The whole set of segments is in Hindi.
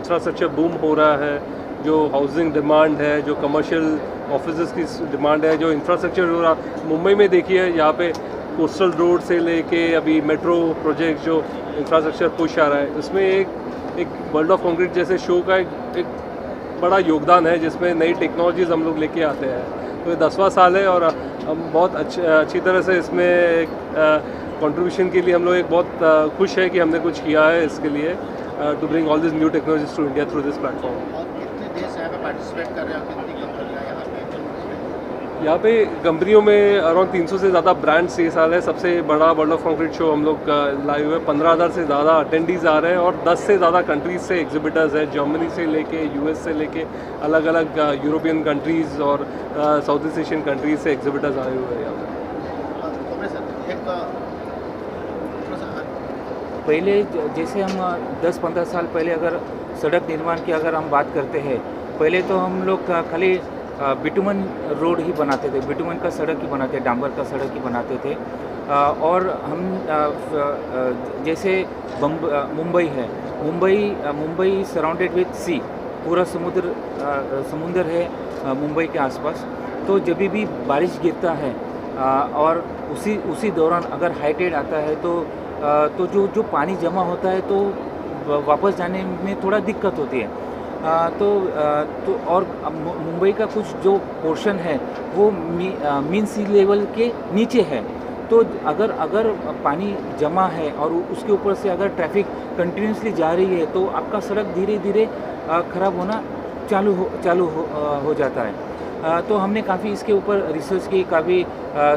इंफ्रास्ट्रक्चर बूम हो रहा है, जो हाउसिंग डिमांड है, जो कमर्शियल ऑफिसेज की डिमांड है, जो इंफ्रास्ट्रक्चर हो रहा मुंबई में देखिए यहाँ पे कोस्टल रोड से लेके अभी मेट्रो प्रोजेक्ट जो इंफ्रास्ट्रक्चर पुश आ रहा है, उसमें एक वर्ल्ड ऑफ कंक्रीट जैसे शो का एक बड़ा योगदान है, जिसमें नई टेक्नोलॉजीज़ हम लोग लेके आते हैं। तो ये 10वां साल है और हम बहुत अच्छी तरह से इसमें कंट्रीब्यूशन के लिए हम लोग एक बहुत खुश है कि हमने कुछ किया है इसके लिए, to bring all this new technologies to India through this platform. और कितने देश यहाँ पे पार्टिसिपेट कर रहे हैं और कितनी कंपनियाँ यहाँ पे कंपनियों में अराउंड 300 से ज़्यादा ब्रांड्स ये साल है। सबसे बड़ा वर्ल्ड ऑफ कंक्रीट शो हम लोग लाए हुए 15,000 से ज़्यादा अटेंडीज़ आ रहे हैं और 10 से ज़्यादा कंट्रीज़ से एग्जिबिटर्स हैं, जर्मनी से लेके यूएस से लेके अलग अलग यूरोपियन कंट्रीज़ और साउथ ईस्ट एशियन कंट्रीज़ से एग्जिबिटर्स आए हुए हैं यहाँ पे। पहले जैसे हम 10-15 साल पहले अगर सड़क निर्माण की अगर हम बात करते हैं, पहले तो हम लोग खाली बिटुमन रोड ही बनाते थे, बिटुमन का सड़क ही बनाते, डांबर का सड़क ही बनाते थे। और हम जैसे मुंबई है, मुंबई सराउंडेड विथ सी, पूरा समुंदर है मुंबई के आसपास। तो जब भी बारिश गिरता है और उसी दौरान अगर हाई टाइड आता है तो जो पानी जमा होता है तो वापस जाने में थोड़ा दिक्कत होती है। तो और मुंबई का कुछ जो पोर्शन है वो मीन सी लेवल के नीचे है। तो अगर पानी जमा है और उसके ऊपर से अगर ट्रैफिक कंटिन्यूसली जा रही है तो आपका सड़क धीरे धीरे ख़राब होना चालू हो जाता है। तो हमने काफ़ी इसके ऊपर रिसर्च की, काफ़ी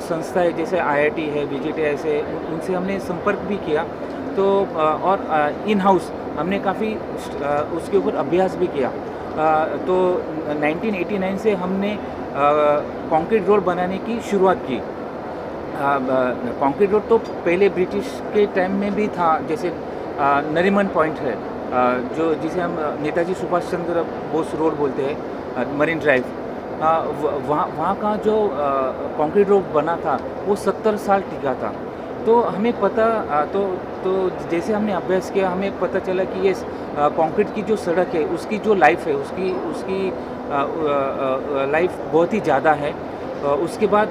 संस्थाएं जैसे IIT है, VGTI से, उनसे हमने संपर्क भी किया। तो और इन हाउस हमने काफ़ी उसके ऊपर अभ्यास भी किया। तो 1989 से हमने कंक्रीट रोड बनाने की शुरुआत की। कंक्रीट रोड तो पहले ब्रिटिश के टाइम में भी था, जैसे नरीमन पॉइंट है जिसे हम नेताजी सुभाष चंद्र बोस रोड बोलते हैं, मरीन ड्राइव। वहाँ का जो कंक्रीट रोड बना था वो 70 साल टिका था। तो हमें पता तो जैसे हमने अभ्यास किया, हमें पता चला कि ये कंक्रीट की जो सड़क है उसकी जो लाइफ है उसकी लाइफ बहुत ही ज़्यादा है। उसके बाद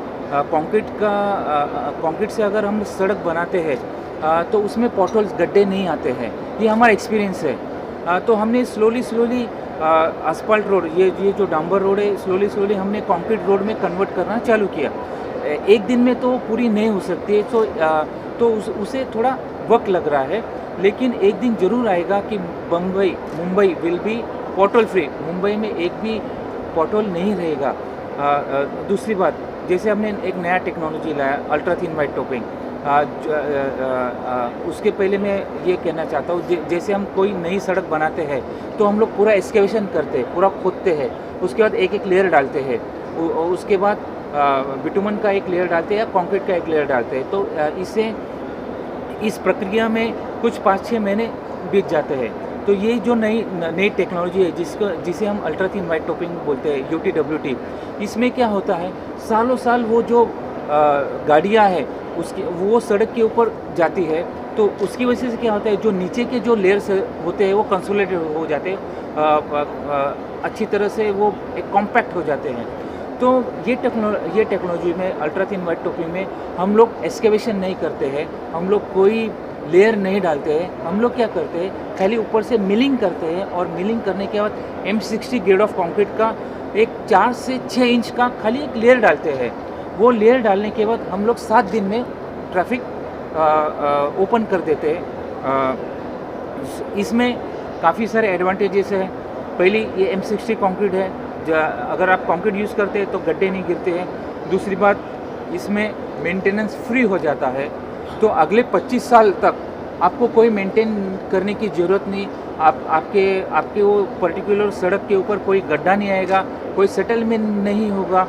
कंक्रीट से अगर हम सड़क बनाते हैं तो उसमें पॉटहोल्स, गड्ढे नहीं आते हैं। ये हमारा एक्सपीरियंस है। तो हमने स्लोली आसफाल्ट रोड, ये जो डांबर रोड है, स्लोली हमने कंक्रीट रोड में कन्वर्ट करना चालू किया। एक दिन में तो पूरी नहीं हो सकती है, तो उसे थोड़ा वक्त लग रहा है, लेकिन एक दिन ज़रूर आएगा कि Mumbai will be pothole free. Mumbai में एक भी पॉटहोल नहीं रहेगा। दूसरी बात, जैसे हमने एक नया टेक्नोलॉजी लाया, अल्ट्रा थिन वाइट टॉपिंग। उसके पहले मैं ये कहना चाहता हूँ, जैसे हम कोई नई सड़क बनाते हैं तो हम लोग पूरा एक्सकेवेशन करते हैं, पूरा खोदते हैं, उसके बाद एक लेयर डालते हैं, उसके बाद बिटुमन का एक लेयर डालते हैं या कंक्रीट का एक लेयर डालते हैं। तो इस प्रक्रिया में कुछ 5-6 महीने बीत जाते हैं। तो ये जो नई टेक्नोलॉजी है जिसे हम अल्ट्रा थिन वाइट टॉपिंग बोलते हैं, UTWT, इसमें क्या होता है, सालों साल वो जो गाड़ियाँ हैं वो सड़क के ऊपर जाती है। तो उसकी वजह से क्या होता है, जो नीचे के जो लेयर्स होते हैं वो कंसोलिडेटेड हो जाते हैं, अच्छी तरह से वो एक कॉम्पैक्ट हो जाते हैं। तो ये टेक्नोलॉजी में, अल्ट्रा थिन वाइट टॉपिंग में, हम लोग एक्सकेवेशन नहीं करते हैं, हम लोग कोई लेयर नहीं डालते हैं। हम लोग क्या करते हैं, खाली ऊपर से मिलिंग करते हैं और मिलिंग करने के बाद M60 ग्रेड ऑफ कंक्रीट का एक 4 से 6 इंच का खाली एक लेयर डालते हैं। वो लेयर डालने के बाद हम लोग 7 दिन में ट्रैफिक ओपन कर देते हैं। इसमें काफ़ी सारे एडवांटेजेस हैं। पहली, ये M60 कंक्रीट है, अगर आप कंक्रीट यूज़ करते हैं तो गड्ढे नहीं गिरते हैं। दूसरी बात, इसमें मेंटेनेंस फ्री हो जाता है, तो अगले 25 साल तक आपको कोई मेंटेन करने की ज़रूरत नहीं। आपके वो पर्टिकुलर सड़क के ऊपर कोई गड्ढा नहीं आएगा, कोई सेटलमेंट नहीं होगा।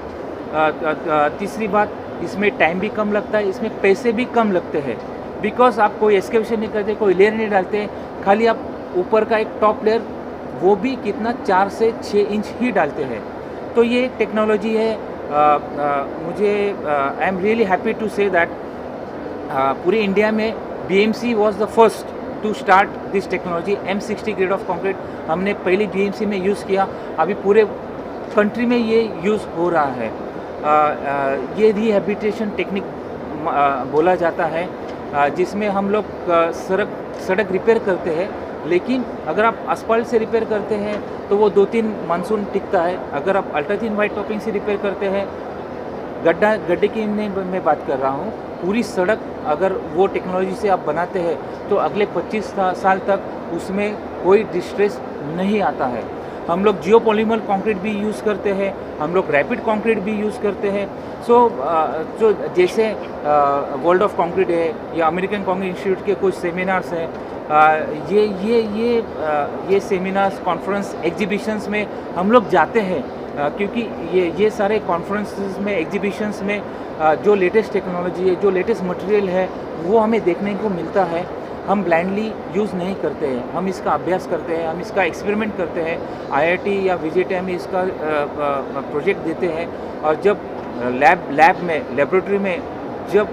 तीसरी बात, इसमें टाइम भी कम लगता है, इसमें पैसे भी कम लगते हैं, बिकॉज आप कोई एक्सकेवेशन नहीं करते, कोई लेयर नहीं डालते, खाली आप ऊपर का एक टॉप लेयर, वो भी कितना 4 से 6 इंच ही डालते हैं। तो ये टेक्नोलॉजी है। मुझे I am really happy to say that पूरे इंडिया में BMC was the first to start this technology. M60 grade of concrete हमने पहली BMC में यूज़ किया, अभी पूरे कंट्री में ये यूज़ हो रहा है। ये रिहैबिलिटेशन टेक्निक बोला जाता है, जिसमें हम लोग सड़क रिपेयर करते हैं, लेकिन अगर आप asphalt से रिपेयर करते हैं तो वो 2-3 मानसून टिकता है। अगर आप अल्ट्रा थिन वाइट टॉपिंग से रिपेयर करते हैं, गड्ढे की मैं बात कर रहा हूँ, पूरी सड़क अगर वो टेक्नोलॉजी से आप बनाते हैं तो अगले 25 साल तक उसमें कोई डिस्ट्रेस नहीं आता है। हम लोग जियोपॉलीमर कंक्रीट भी यूज़ करते हैं, हम लोग रैपिड कंक्रीट भी यूज़ करते हैं। जो जैसे वर्ल्ड ऑफ कंक्रीट है या अमेरिकन कंक्रीट इंस्टीट्यूट के कुछ सेमिनार्स हैं, ये सेमिनार्स, कॉन्फ्रेंस, एग्जीबिशंस में हम लोग जाते हैं, क्योंकि ये सारे कॉन्फ्रेंसेस में, एग्जीबिशंस में जो लेटेस्ट टेक्नोलॉजी है, जो लेटेस्ट मटेरियल है, वो हमें देखने को मिलता है। हम ब्लाइंडली यूज़ नहीं करते हैं, हम इसका अभ्यास करते हैं, हम इसका एक्सपेरिमेंट करते हैं। IIT या VJTI में इसका प्रोजेक्ट देते हैं, और जब लेबोरेटरी में जब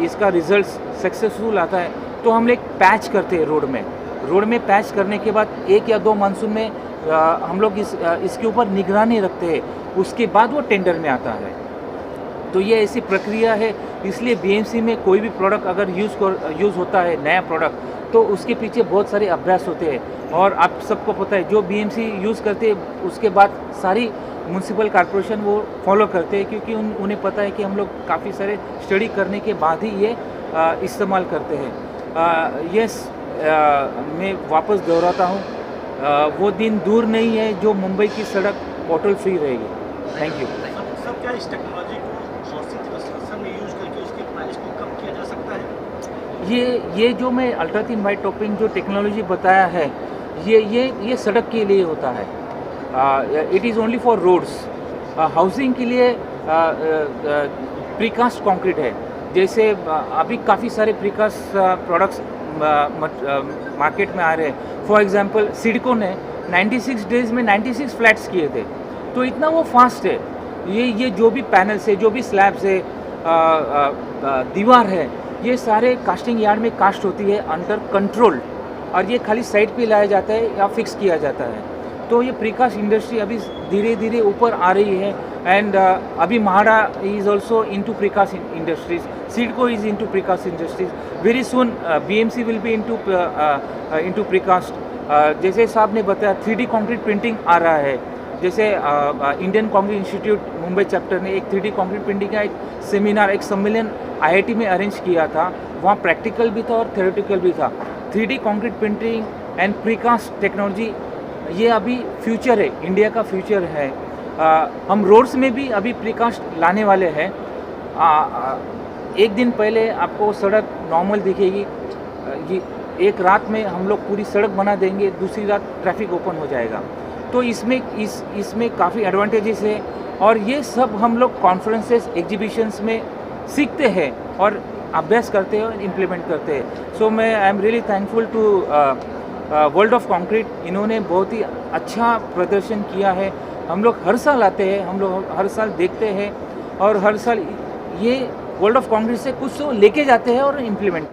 इसका रिजल्ट सक्सेसफुल आता है तो हम एक पैच करते हैं रोड में पैच करने के बाद 1 या 2 मानसून में हम लोग इसके ऊपर निगरानी रखते हैं, उसके बाद वो टेंडर में आता है। तो ये ऐसी प्रक्रिया है, इसलिए BMC में कोई भी प्रोडक्ट अगर यूज़ होता है, नया प्रोडक्ट, तो उसके पीछे बहुत सारे अभ्यास होते हैं। और आप सबको पता है, जो BMC यूज़ करते हैं उसके बाद सारी म्यूनसिपल कॉर्पोरेशन वो फॉलो करते हैं, क्योंकि उन्हें पता है कि हम लोग काफ़ी सारे स्टडी करने के बाद ही ये इस्तेमाल करते हैं। मैं वापस दोहराता हूँ, वो दिन दूर नहीं है जो मुंबई की सड़क पोर्टल फ्री रहेगी। Thank you. सब क्या इस टेक्नोलॉजी को हाउसिंग कंस्ट्रक्शन में यूज़ करके उसके प्राइस को कम किया जा सकता है? ये जो मैं अल्ट्रा थिन वाइट टॉपिंग जो टेक्नोलॉजी बताया है, ये सड़क के लिए होता है। It is only for roads. Housing के लिए प्रीकास्ट कंक्रीट है। जैसे अभी काफ़ी सारे प्रीकास्ट प्रोडक्ट्स मार्केट में आ रहे हैं। फॉर एग्जांपल सिडको ने 96 डेज़ में 96 फ्लैट्स किए थे, तो इतना वो फास्ट है। ये जो भी पैनल्स है, जो भी स्लैब्स है, दीवार है, ये सारे कास्टिंग यार्ड में कास्ट होती है अंडर कंट्रोल, और ये खाली साइड पे लाया जाता है या फिक्स किया जाता है। तो ये प्रीकास्ट इंडस्ट्री अभी धीरे धीरे ऊपर आ रही है, एंड अभी MHADA is also into precast industries, CIDCO is into precast industries. Very soon BMC will be into precast. जैसे साहब ने बताया 3D कंक्रीट प्रिंटिंग आ रहा है। जैसे Indian concrete institute Mumbai chapter ने एक 3D कंक्रीट प्रिंटिंग का एक सेमिनार, एक सम्मेलन IIT में अरेंज किया था। वहाँ प्रैक्टिकल भी था और थ्योरेटिकल भी था। 3D concrete printing and precast technology, ये अभी फ्यूचर है, इंडिया का फ्यूचर है। हम रोड्स में भी अभी प्रीकास्ट लाने वाले हैं। एक दिन पहले आपको सड़क नॉर्मल दिखेगी, एक रात में हम लोग पूरी सड़क बना देंगे, दूसरी रात ट्रैफिक ओपन हो जाएगा। तो इसमें काफ़ी एडवांटेजेस है, और ये सब हम लोग कॉन्फ्रेंसेस, एग्जीबिशंस में सीखते हैं और अभ्यास करते हैं और इम्प्लीमेंट करते हैं। सो मैं I am really thankful to world of concrete. इन्होंने बहुत ही अच्छा प्रदर्शन किया है। हम लोग हर साल आते हैं, हम लोग हर साल देखते हैं, और हर साल ये वर्ल्ड ऑफ कंक्रीट से कुछ तो लेके जाते हैं और इम्प्लीमेंट